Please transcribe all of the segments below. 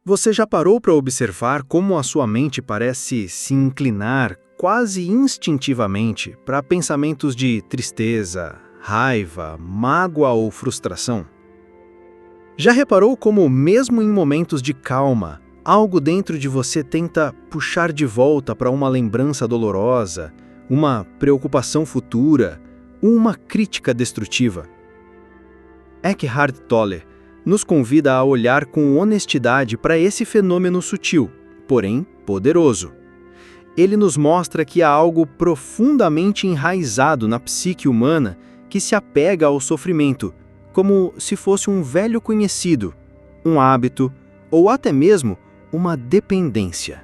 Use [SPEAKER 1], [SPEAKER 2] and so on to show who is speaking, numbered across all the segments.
[SPEAKER 1] Você já parou para observar como a sua mente parece se inclinar quase instintivamente para pensamentos de tristeza, raiva, mágoa ou frustração? Já reparou como, mesmo em momentos de calma, algo dentro de você tenta puxar de volta para uma lembrança dolorosa, uma preocupação futura, uma crítica destrutiva? Eckhart Tolle nos convida a olhar com honestidade para esse fenômeno sutil, porém poderoso. Ele nos mostra que há algo profundamente enraizado na psique humana que se apega ao sofrimento, como se fosse um velho conhecido, um hábito ou até mesmo uma dependência.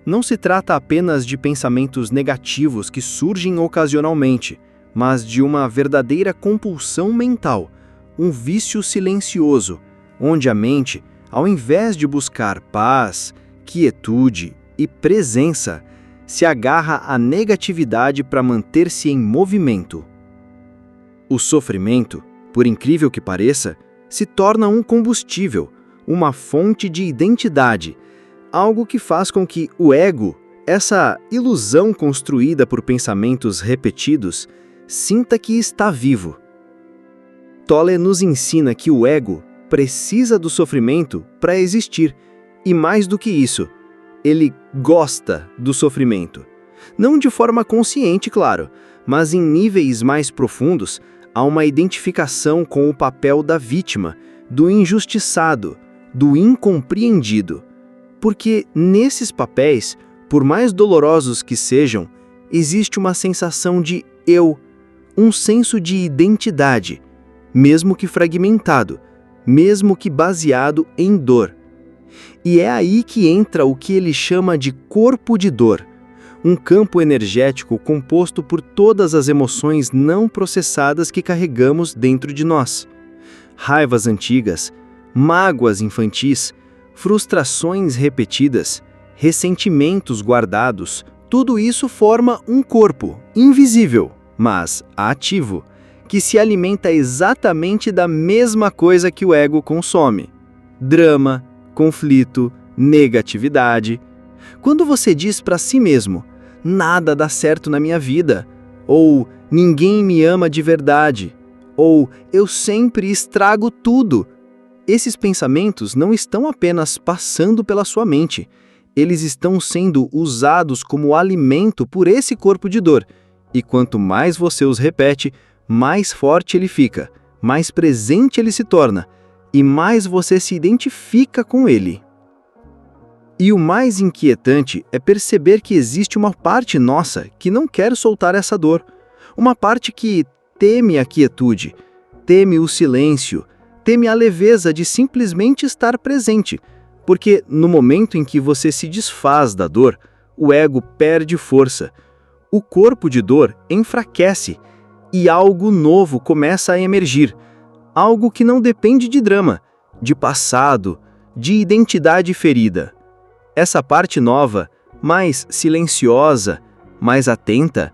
[SPEAKER 1] Não se trata apenas de pensamentos negativos que surgem ocasionalmente, mas de uma verdadeira compulsão mental, um vício silencioso, onde a mente, ao invés de buscar paz, quietude e presença, se agarra à negatividade para manter-se em movimento. O sofrimento, por incrível que pareça, se torna um combustível, uma fonte de identidade, algo que faz com que o ego, essa ilusão construída por pensamentos repetidos, sinta que está vivo. Tolle nos ensina que o ego precisa do sofrimento para existir, e mais do que isso, ele gosta do sofrimento. Não de forma consciente, claro, mas em níveis mais profundos, há uma identificação com o papel da vítima, do injustiçado, do incompreendido. Porque nesses papéis, por mais dolorosos que sejam, existe uma sensação de eu, um senso de identidade, mesmo que fragmentado, mesmo que baseado em dor. E é aí que entra o que ele chama de corpo de dor, um campo energético composto por todas as emoções não processadas que carregamos dentro de nós. Raivas antigas, mágoas infantis, frustrações repetidas, ressentimentos guardados, tudo isso forma um corpo invisível, mas ativo, que se alimenta exatamente da mesma coisa que o ego consome: drama, conflito, negatividade. Quando você diz para si mesmo, nada dá certo na minha vida, ou ninguém me ama de verdade, ou eu sempre estrago tudo, esses pensamentos não estão apenas passando pela sua mente, eles estão sendo usados como alimento por esse corpo de dor, e quanto mais você os repete, mais forte ele fica, mais presente ele se torna, e mais você se identifica com ele. E o mais inquietante é perceber que existe uma parte nossa que não quer soltar essa dor, uma parte que teme a quietude, teme o silêncio, teme a leveza de simplesmente estar presente, porque no momento em que você se desfaz da dor, o ego perde força, o corpo de dor enfraquece, e algo novo começa a emergir, algo que não depende de drama, de passado, de identidade ferida. Essa parte nova, mais silenciosa, mais atenta,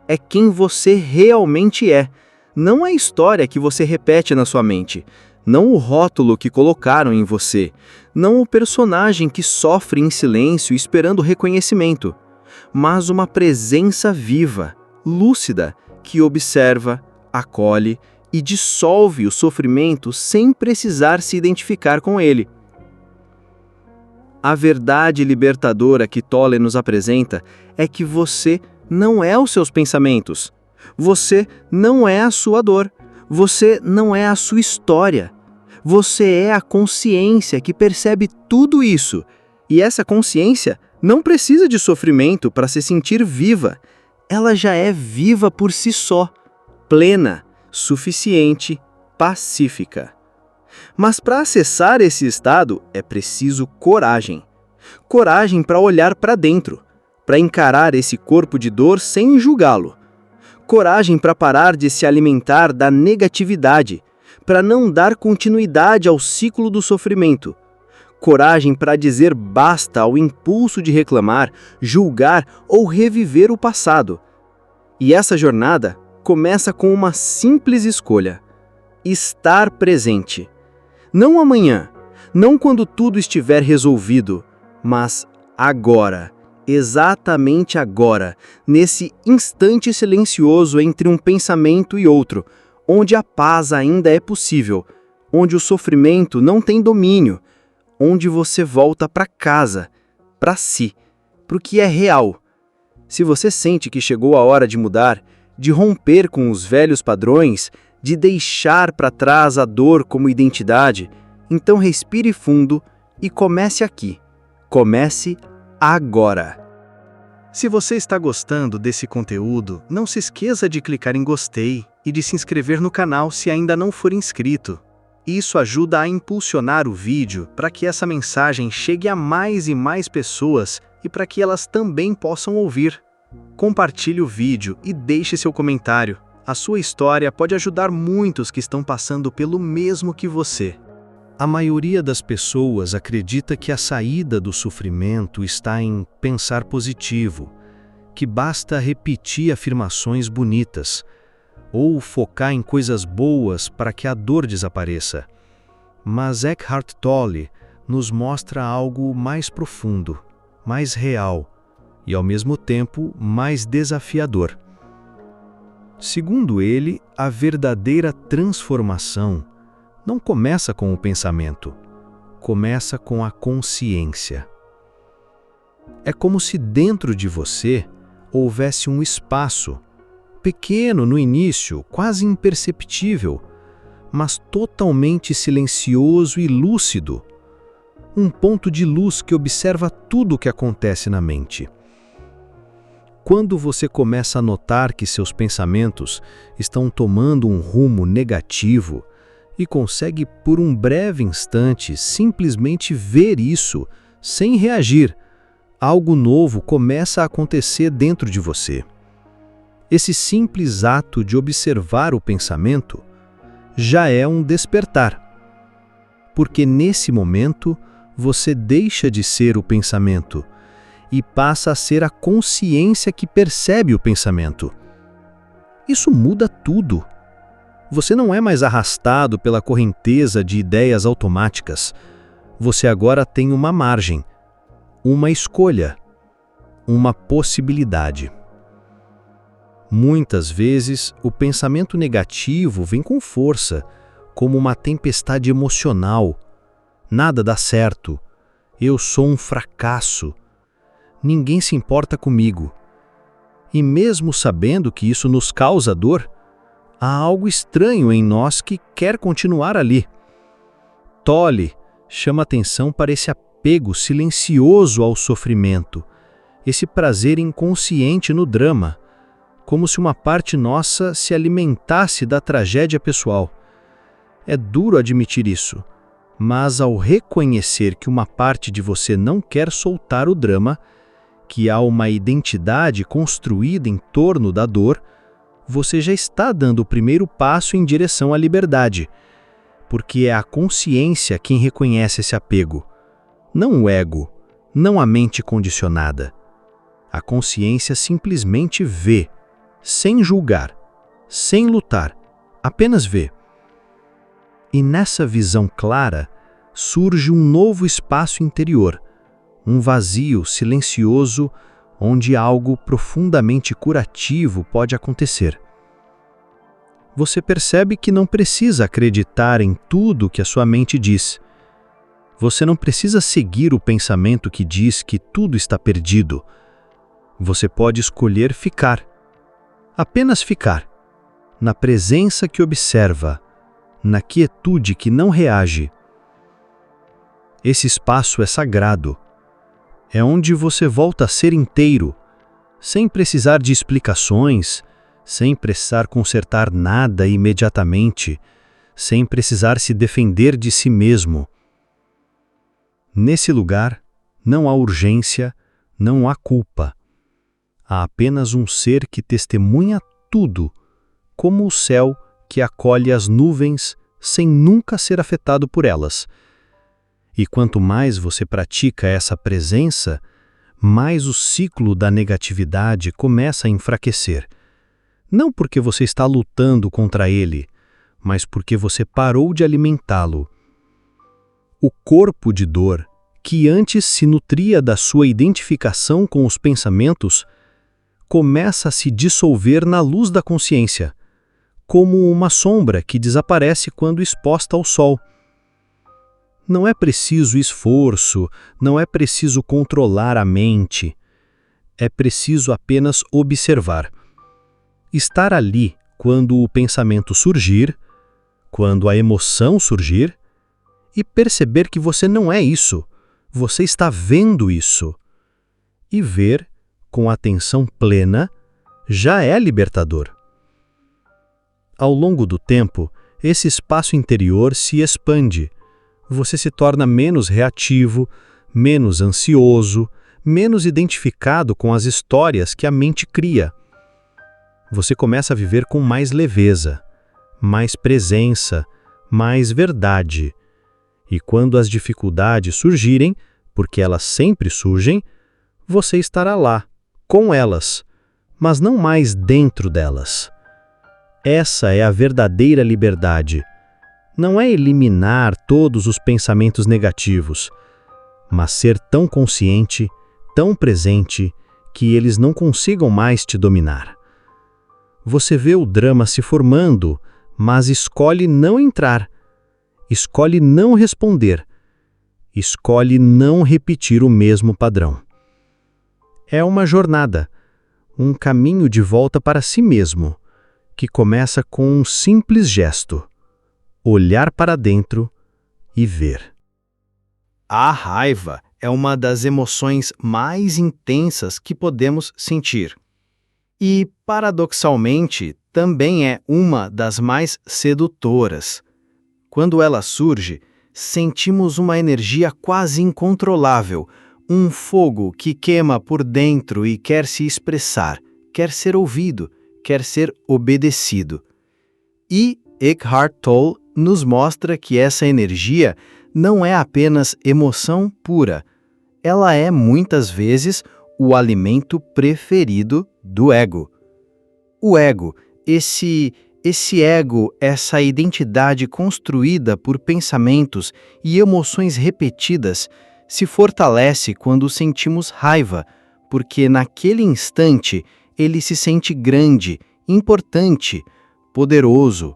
[SPEAKER 1] é quem você realmente é, não a história que você repete na sua mente, não o rótulo que colocaram em você, não o personagem que sofre em silêncio esperando reconhecimento, mas uma presença viva, lúcida, que observa, acolhe e dissolve o sofrimento sem precisar se identificar com ele. A verdade libertadora que Tolle nos apresenta é que você não é os seus pensamentos, você não é a sua dor, você não é a sua história, você é a consciência que percebe tudo isso, e essa consciência não precisa de sofrimento para se sentir viva. Ela já é viva por si só, plena, suficiente, pacífica. Mas para acessar esse estado é preciso coragem. Coragem para olhar para dentro, para encarar esse corpo de dor sem julgá-lo. Coragem para parar de se alimentar da negatividade, para não dar continuidade ao ciclo do sofrimento. Coragem para dizer basta ao impulso de reclamar, julgar ou reviver o passado. E essa jornada começa com uma simples escolha: estar presente. Não amanhã, Não quando tudo estiver resolvido, mas agora, exatamente agora, nesse instante silencioso entre um pensamento e outro, onde a paz ainda é possível, onde o sofrimento não tem domínio, onde você volta para casa, para si, para o que é real. Se você sente que chegou a hora de mudar, de romper com os velhos padrões, de deixar para trás a dor como identidade, então respire fundo e comece aqui. Comece agora. Se você está gostando desse conteúdo, não se esqueça de clicar em gostei e de se inscrever no canal se ainda não for inscrito. Isso ajuda a impulsionar o vídeo para que essa mensagem chegue a mais e mais pessoas e para que elas também possam ouvir. Compartilhe o vídeo e deixe seu comentário. A sua história pode ajudar muitos que estão passando pelo mesmo que você. A maioria das pessoas acredita que a saída do sofrimento está em pensar positivo, que basta repetir afirmações bonitas, ou focar em coisas boas para que a dor desapareça. Mas Eckhart Tolle nos mostra algo mais profundo, mais real e, ao mesmo tempo, mais desafiador. Segundo ele, a verdadeira transformação não começa com o pensamento, começa com a consciência. É como se dentro de você houvesse um espaço, pequeno no início, quase imperceptível, mas totalmente silencioso e lúcido. Um ponto de luz que observa tudo o que acontece na mente. Quando você começa a notar que seus pensamentos estão tomando um rumo negativo e consegue por um breve instante simplesmente ver isso, sem reagir, algo novo começa a acontecer dentro de você. Esse simples ato de observar o pensamento já é um despertar, porque nesse momento você deixa de ser o pensamento e passa a ser a consciência que percebe o pensamento. Isso muda tudo. Você não é mais arrastado pela correnteza de ideias automáticas. Você agora tem uma margem, uma escolha, uma possibilidade. Muitas vezes, o pensamento negativo vem com força, como uma tempestade emocional. Nada dá certo. Eu sou um fracasso. Ninguém se importa comigo. E mesmo sabendo que isso nos causa dor, há algo estranho em nós que quer continuar ali. Tolle chama atenção para esse apego silencioso ao sofrimento, esse prazer inconsciente no drama, como se uma parte nossa se alimentasse da tragédia pessoal. É duro admitir isso, mas ao reconhecer que uma parte de você não quer soltar o drama, que há uma identidade construída em torno da dor, você já está dando o primeiro passo em direção à liberdade, porque é a consciência quem reconhece esse apego, não o ego, não a mente condicionada. A consciência simplesmente vê, sem julgar, sem lutar, apenas vê. E nessa visão clara, surge um novo espaço interior, um vazio silencioso onde algo profundamente curativo pode acontecer. Você percebe que não precisa acreditar em tudo que a sua mente diz. Você não precisa seguir o pensamento que diz que tudo está perdido. Você pode escolher ficar. Apenas ficar. Na presença que observa, na quietude que não reage. Esse espaço é sagrado. É onde você volta a ser inteiro, sem precisar de explicações, sem precisar consertar nada imediatamente, sem precisar se defender de si mesmo. Nesse lugar, não há urgência, não há culpa. Há apenas um ser que testemunha tudo, como o céu que acolhe as nuvens sem nunca ser afetado por elas. E quanto mais você pratica essa presença, mais o ciclo da negatividade começa a enfraquecer. Não porque você está lutando contra ele, mas porque você parou de alimentá-lo. O corpo de dor, que antes se nutria da sua identificação com os pensamentos, começa a se dissolver na luz da consciência, como uma sombra que desaparece quando exposta ao sol. Não é preciso esforço, não é preciso controlar a mente. É preciso apenas observar. Estar ali quando o pensamento surgir, quando a emoção surgir, e perceber que você não é isso, você está vendo isso. E ver, com atenção plena, já é libertador. Ao longo do tempo, esse espaço interior se expande. Você se torna menos reativo, menos ansioso, menos identificado com as histórias que a mente cria. Você começa a viver com mais leveza, mais presença, mais verdade. E quando as dificuldades surgirem, porque elas sempre surgem, você estará lá, com elas, mas não mais dentro delas. Essa é a verdadeira liberdade. Não é eliminar todos os pensamentos negativos, mas ser tão consciente, tão presente, que eles não consigam mais te dominar. Você vê o drama se formando, mas escolhe não entrar, escolhe não responder, escolhe não repetir o mesmo padrão. É uma jornada, um caminho de volta para si mesmo, que começa com um simples gesto: olhar para dentro e ver. A raiva é uma das emoções mais intensas que podemos sentir. E, paradoxalmente, também é uma das mais sedutoras. Quando ela surge, sentimos uma energia quase incontrolável, um fogo que queima por dentro e quer se expressar, quer ser ouvido, quer ser obedecido. E Eckhart Tolle nos mostra que essa energia não é apenas emoção pura, ela é muitas vezes o alimento preferido do ego. O ego, esse ego, essa identidade construída por pensamentos e emoções repetidas, se fortalece quando sentimos raiva, porque naquele instante ele se sente grande, importante, poderoso.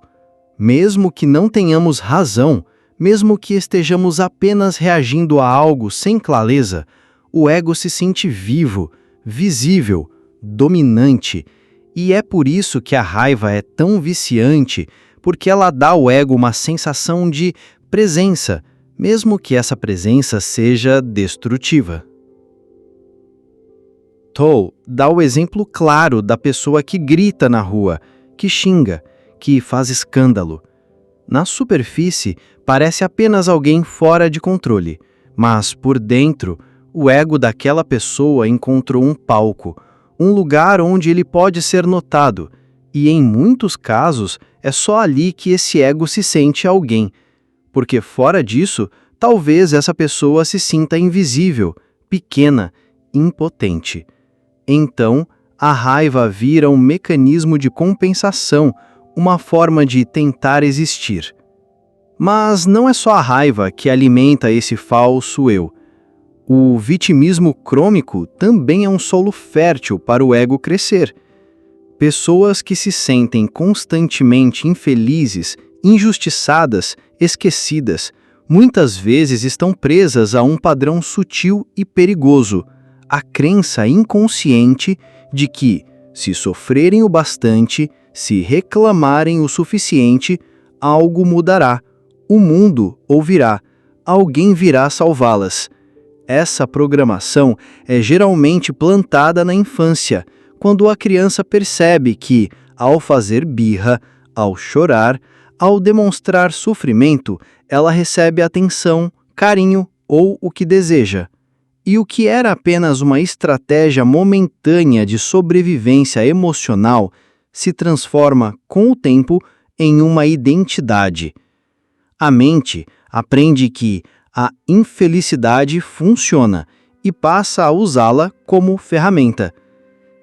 [SPEAKER 1] Mesmo que não tenhamos razão, mesmo que estejamos apenas reagindo a algo sem clareza, o ego se sente vivo, visível, dominante. E é por isso que a raiva é tão viciante, porque ela dá ao ego uma sensação de presença, mesmo que essa presença seja destrutiva. Tolle dá o exemplo claro da pessoa que grita na rua, que xinga, que faz escândalo. Na superfície, parece apenas alguém fora de controle, mas por dentro, o ego daquela pessoa encontrou um palco, um lugar onde ele pode ser notado, e em muitos casos é só ali que esse ego se sente alguém, porque fora disso, talvez essa pessoa se sinta invisível, pequena, impotente. Então, a raiva vira um mecanismo de compensação, uma forma de tentar existir. Mas não é só a raiva que alimenta esse falso eu. O vitimismo crônico também é um solo fértil para o ego crescer. Pessoas que se sentem constantemente infelizes, injustiçadas, esquecidas, muitas vezes estão presas a um padrão sutil e perigoso, a crença inconsciente de que, se sofrerem o bastante, se reclamarem o suficiente, algo mudará, o mundo ouvirá, alguém virá salvá-las. Essa programação é geralmente plantada na infância, quando a criança percebe que, ao fazer birra, ao chorar, ao demonstrar sofrimento, ela recebe atenção, carinho ou o que deseja. E o que era apenas uma estratégia momentânea de sobrevivência emocional se transforma, com o tempo, em uma identidade. A mente aprende que a infelicidade funciona e passa a usá-la como ferramenta.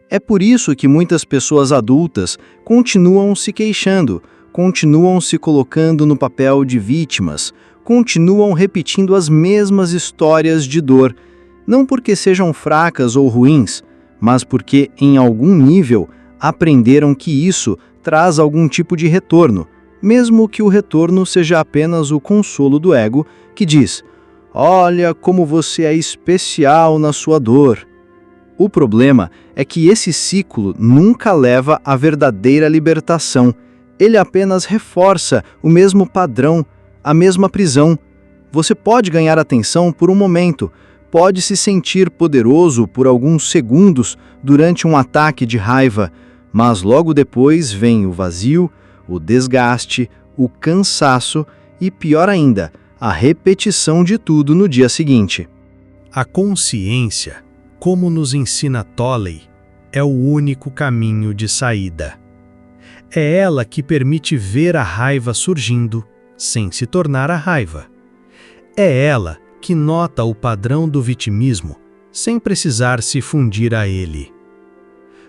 [SPEAKER 1] É por isso que muitas pessoas adultas continuam se queixando, continuam se colocando no papel de vítimas, continuam repetindo as mesmas histórias de dor, não porque sejam fracas ou ruins, mas porque, em algum nível, aprenderam que isso traz algum tipo de retorno, mesmo que o retorno seja apenas o consolo do ego que diz: "Olha como você é especial na sua dor." O problema é que esse ciclo nunca leva à verdadeira libertação. Ele apenas reforça o mesmo padrão, a mesma prisão. Você pode ganhar atenção por um momento, pode se sentir poderoso por alguns segundos durante um ataque de raiva, mas logo depois vem o vazio, o desgaste, o cansaço e, pior ainda, a repetição de tudo no dia seguinte.
[SPEAKER 2] A consciência, como nos ensina Tolley, é o único caminho de saída. É ela que permite ver a raiva surgindo, sem se tornar a raiva. É ela que nota o padrão do vitimismo, sem precisar se fundir a ele.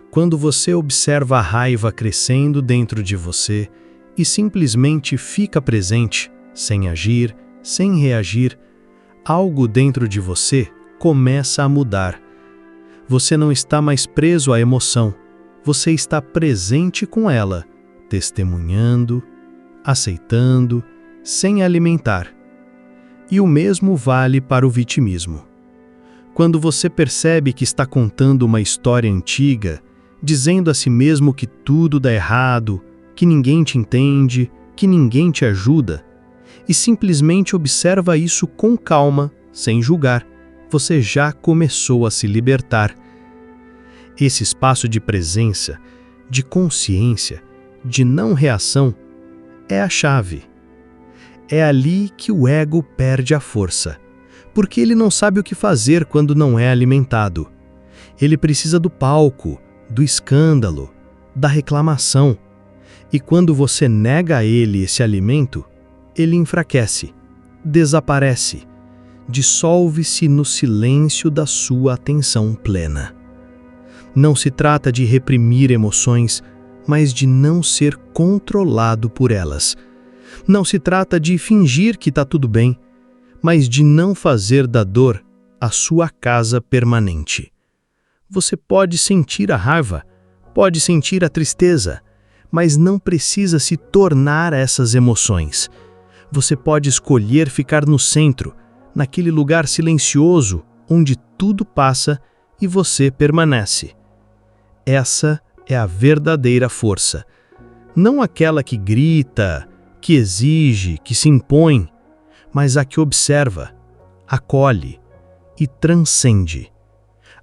[SPEAKER 2] Quando você observa a raiva crescendo dentro de você e simplesmente fica presente, sem agir, sem reagir, algo dentro de você começa a mudar. Você não está mais preso à emoção, você está presente com ela, testemunhando, aceitando, sem alimentar. E o mesmo vale para o vitimismo. Quando você percebe que está contando uma história antiga, dizendo a si mesmo que tudo dá errado, que ninguém te entende, que ninguém te ajuda, e simplesmente observa isso com calma, sem julgar, você já começou a se libertar. Esse espaço de presença, de consciência, de não reação, é a chave. É ali que o ego perde a força, porque ele não sabe o que fazer quando não é alimentado. Ele precisa do palco, do escândalo, da reclamação. E quando você nega a ele esse alimento, ele enfraquece, desaparece, dissolve-se no silêncio da sua atenção plena. Não se trata de reprimir emoções, mas de não ser controlado por elas. Não se trata de fingir que está tudo bem, mas de não fazer da dor a sua casa permanente. Você pode sentir a raiva, pode sentir a tristeza, mas não precisa se tornar essas emoções. Você pode escolher ficar no centro, naquele lugar silencioso onde tudo passa e você permanece. Essa é a verdadeira força. Não aquela que grita, que exige, que se impõe, mas a que observa, acolhe e transcende.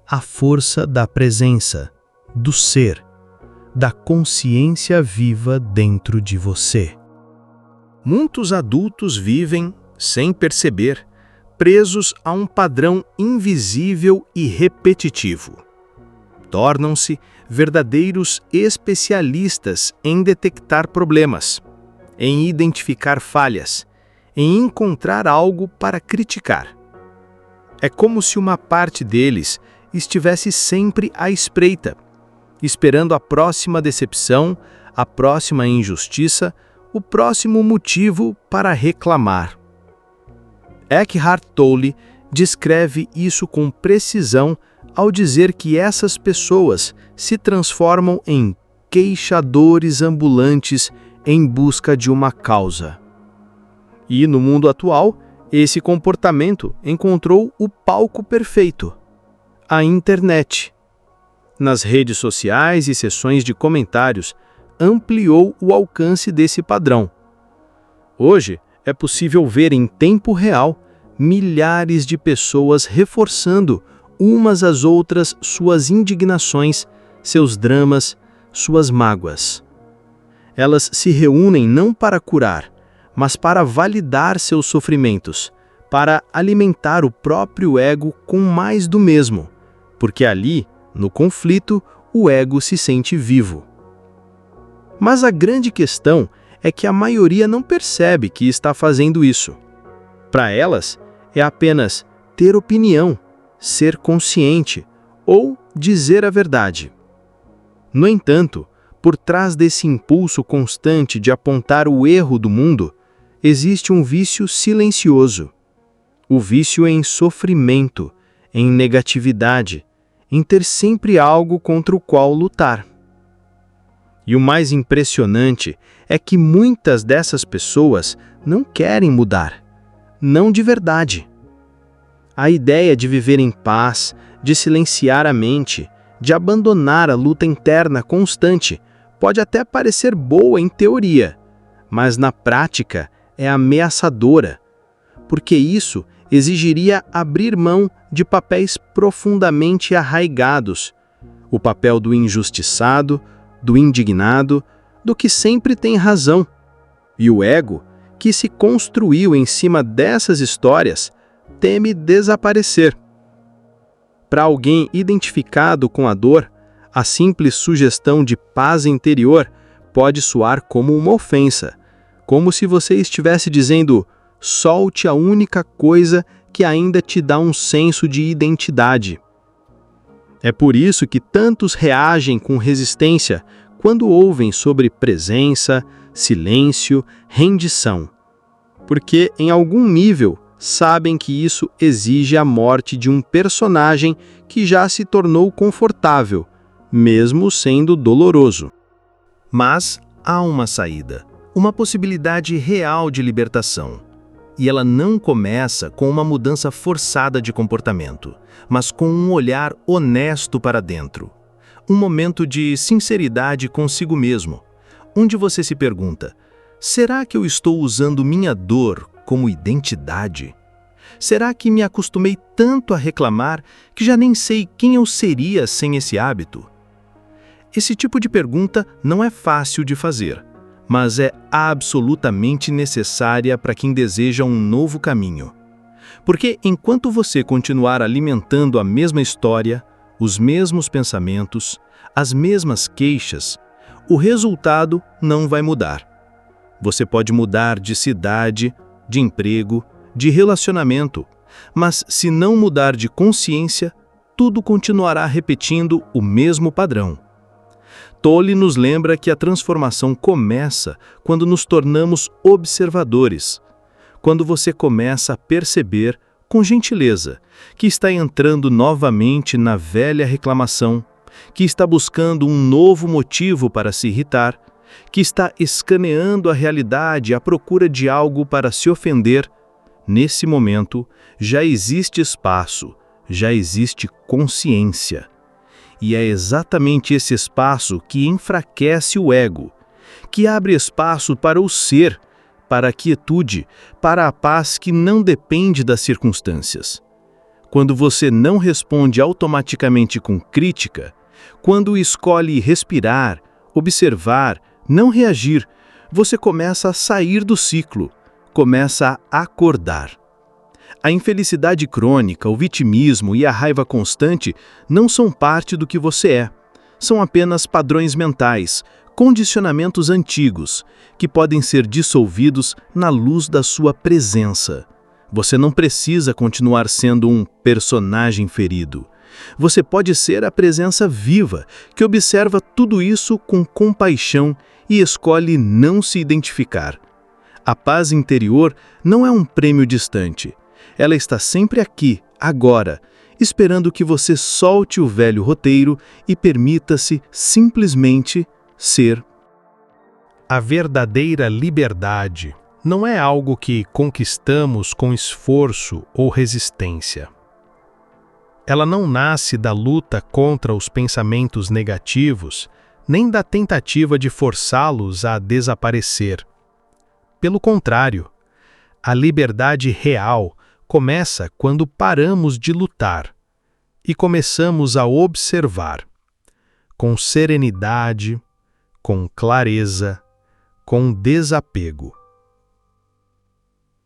[SPEAKER 2] A força da presença, do ser, da consciência viva dentro de você.
[SPEAKER 1] Muitos adultos vivem, sem perceber, presos a um padrão invisível e repetitivo. Tornam-se verdadeiros especialistas em detectar problemas, em identificar falhas, em encontrar algo para criticar. É como se uma parte deles estivesse sempre à espreita, esperando a próxima decepção, a próxima injustiça, o próximo motivo para reclamar. Eckhart Tolle descreve isso com precisão ao dizer que essas pessoas se transformam em queixadores ambulantes em busca de uma causa. E no mundo atual, esse comportamento encontrou o palco perfeito: a internet. Nas redes sociais e sessões de comentários, ampliou o alcance desse padrão. Hoje, é possível ver em tempo real milhares de pessoas reforçando umas às outras suas indignações, seus dramas, suas mágoas. Elas se reúnem não para curar, mas para validar seus sofrimentos, para alimentar o próprio ego com mais do mesmo, porque ali, no conflito, o ego se sente vivo. Mas a grande questão é que a maioria não percebe que está fazendo isso. Para elas, é apenas ter opinião, ser consciente ou dizer a verdade. No entanto, por trás desse impulso constante de apontar o erro do mundo, existe um vício silencioso. O vício em sofrimento, em negatividade, em ter sempre algo contra o qual lutar. E o mais impressionante é que muitas dessas pessoas não querem mudar, não de verdade. A ideia de viver em paz, de silenciar a mente, de abandonar a luta interna constante, pode até parecer boa em teoria, mas na prática é ameaçadora, porque isso exigiria abrir mão de papéis profundamente arraigados, o papel do injustiçado, do indignado, do que sempre tem razão. E o ego, que se construiu em cima dessas histórias, teme desaparecer. Para alguém identificado com a dor, a simples sugestão de paz interior pode soar como uma ofensa, como se você estivesse dizendo: solte a única coisa que ainda te dá um senso de identidade. É por isso que tantos reagem com resistência quando ouvem sobre presença, silêncio, rendição. Porque, em algum nível, sabem que isso exige a morte de um personagem que já se tornou confortável, mesmo sendo doloroso. Mas há uma saída, uma possibilidade real de libertação. E ela não começa com uma mudança forçada de comportamento, mas com um olhar honesto para dentro. Um momento de sinceridade consigo mesmo, onde você se pergunta: será que eu estou usando minha dor como identidade? Será que me acostumei tanto a reclamar que já nem sei quem eu seria sem esse hábito? Esse tipo de pergunta não é fácil de fazer, mas é absolutamente necessária para quem deseja um novo caminho. Porque enquanto você continuar alimentando a mesma história, os mesmos pensamentos, as mesmas queixas, o resultado não vai mudar. Você pode mudar de cidade, de emprego, de relacionamento, mas se não mudar de consciência, tudo continuará repetindo o mesmo padrão. Tolle nos lembra que a transformação começa quando nos tornamos observadores, quando você começa a perceber, com gentileza, que está entrando novamente na velha reclamação, que está buscando um novo motivo para se irritar, que está escaneando a realidade à procura de algo para se ofender. Nesse momento, já existe espaço, já existe consciência. E é exatamente esse espaço que enfraquece o ego, que abre espaço para o ser, para a quietude, para a paz que não depende das circunstâncias. Quando você não responde automaticamente com crítica, quando escolhe respirar, observar, não reagir, você começa a sair do ciclo, começa a acordar. A infelicidade crônica, o vitimismo e a raiva constante não são parte do que você é. São apenas padrões mentais, condicionamentos antigos, que podem ser dissolvidos na luz da sua presença. Você não precisa continuar sendo um personagem ferido. Você pode ser a presença viva, que observa tudo isso com compaixão e escolhe não se identificar. A paz interior não é um prêmio distante. Ela está sempre aqui, agora, esperando que você solte o velho roteiro e permita-se simplesmente ser.
[SPEAKER 2] A verdadeira liberdade não é algo que conquistamos com esforço ou resistência. Ela não nasce da luta contra os pensamentos negativos, nem da tentativa de forçá-los a desaparecer. Pelo contrário, a liberdade real começa quando paramos de lutar e começamos a observar, com serenidade, com clareza, com desapego.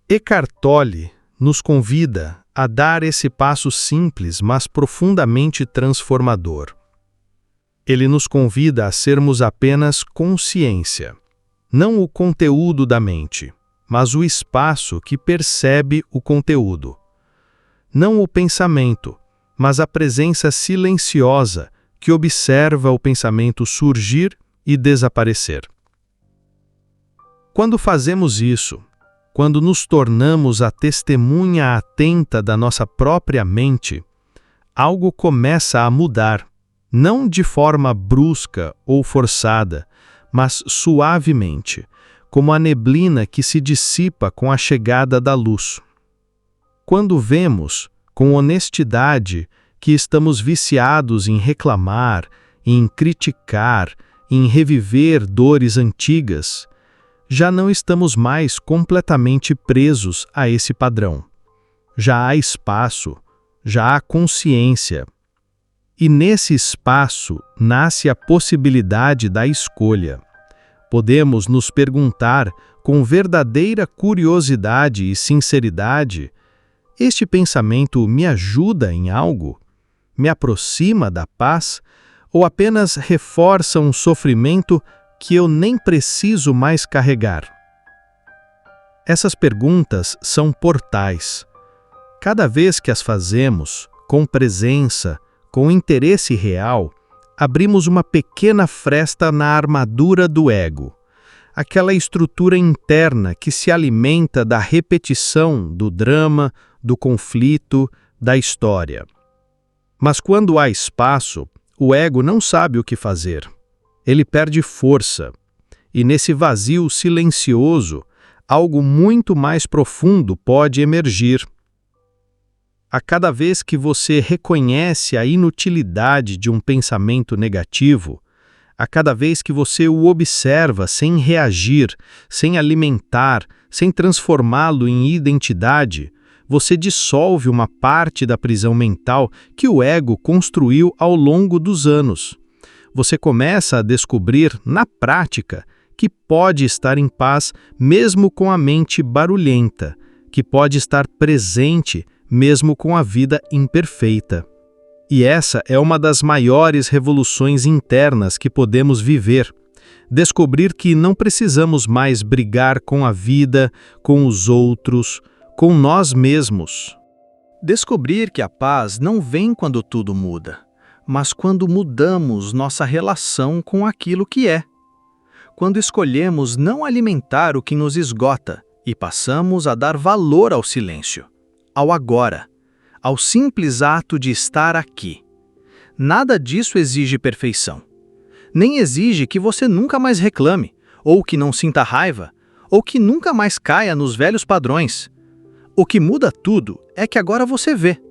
[SPEAKER 2] Eckhart Tolle nos convida a dar esse passo simples, mas profundamente transformador. Ele nos convida a sermos apenas consciência, não o conteúdo da mente, mas o espaço que percebe o conteúdo. Não o pensamento, mas a presença silenciosa que observa o pensamento surgir e desaparecer. Quando fazemos isso, quando nos tornamos a testemunha atenta da nossa própria mente, algo começa a mudar, não de forma brusca ou forçada, mas suavemente, como a neblina que se dissipa com a chegada da luz. Quando vemos, com honestidade, que estamos viciados em reclamar, em criticar, em reviver dores antigas, já não estamos mais completamente presos a esse padrão. Já há espaço, já há consciência. E nesse espaço nasce a possibilidade da escolha. Podemos nos perguntar com verdadeira curiosidade e sinceridade: este pensamento me ajuda em algo? Me aproxima da paz? Ou apenas reforça um sofrimento que eu nem preciso mais carregar? Essas perguntas são portais. Cada vez que as fazemos, com presença, com interesse real, abrimos uma pequena fresta na armadura do ego, aquela estrutura interna que se alimenta da repetição, do drama, do conflito, da história. Mas quando há espaço, o ego não sabe o que fazer. Ele perde força. E nesse vazio silencioso, algo muito mais profundo pode emergir. A cada vez que você reconhece a inutilidade de um pensamento negativo, a cada vez que você o observa sem reagir, sem alimentar, sem transformá-lo em identidade, você dissolve uma parte da prisão mental que o ego construiu ao longo dos anos. Você começa a descobrir, na prática, que pode estar em paz mesmo com a mente barulhenta, que pode estar presente mesmo com a vida imperfeita. E essa é uma das maiores revoluções internas que podemos viver. Descobrir que não precisamos mais brigar com a vida, com os outros, com nós mesmos.
[SPEAKER 1] Descobrir que a paz não vem quando tudo muda, mas quando mudamos nossa relação com aquilo que é. Quando escolhemos não alimentar o que nos esgota e passamos a dar valor ao silêncio, ao agora, ao simples ato de estar aqui. Nada disso exige perfeição. Nem exige que você nunca mais reclame, ou que não sinta raiva, ou que nunca mais caia nos velhos padrões. O que muda tudo é que agora você vê,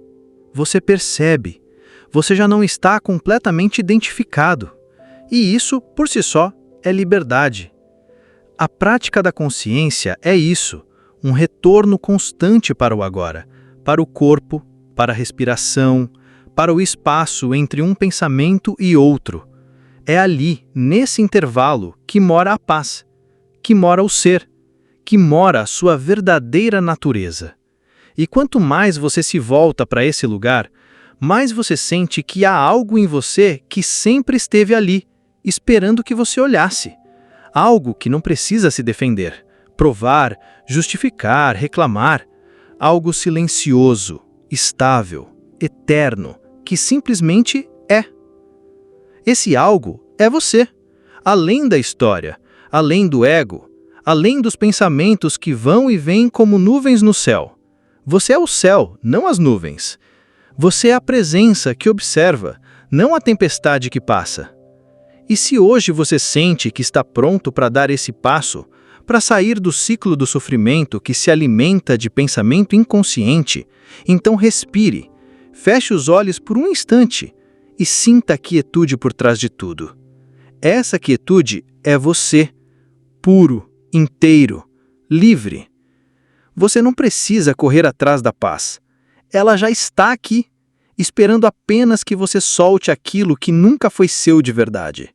[SPEAKER 1] você percebe, você já não está completamente identificado. E isso, por si só, é liberdade. A prática da consciência é isso, um retorno constante para o agora, para o corpo, para a respiração, para o espaço entre um pensamento e outro. É ali, nesse intervalo, que mora a paz, que mora o ser, que mora a sua verdadeira natureza. E quanto mais você se volta para esse lugar, mais você sente que há algo em você que sempre esteve ali, esperando que você olhasse. Algo que não precisa se defender, provar, justificar, reclamar. Algo silencioso, estável, eterno, que simplesmente é. Esse algo é você, além da história, além do ego, além dos pensamentos que vão e vêm como nuvens no céu. Você é o céu, não as nuvens. Você é a presença que observa, não a tempestade que passa. E se hoje você sente que está pronto para dar esse passo, para sair do ciclo do sofrimento que se alimenta de pensamento inconsciente, então respire, feche os olhos por um instante e sinta a quietude por trás de tudo. Essa quietude é você, puro, inteiro, livre. Você não precisa correr atrás da paz. Ela já está aqui, esperando apenas que você solte aquilo que nunca foi seu de verdade.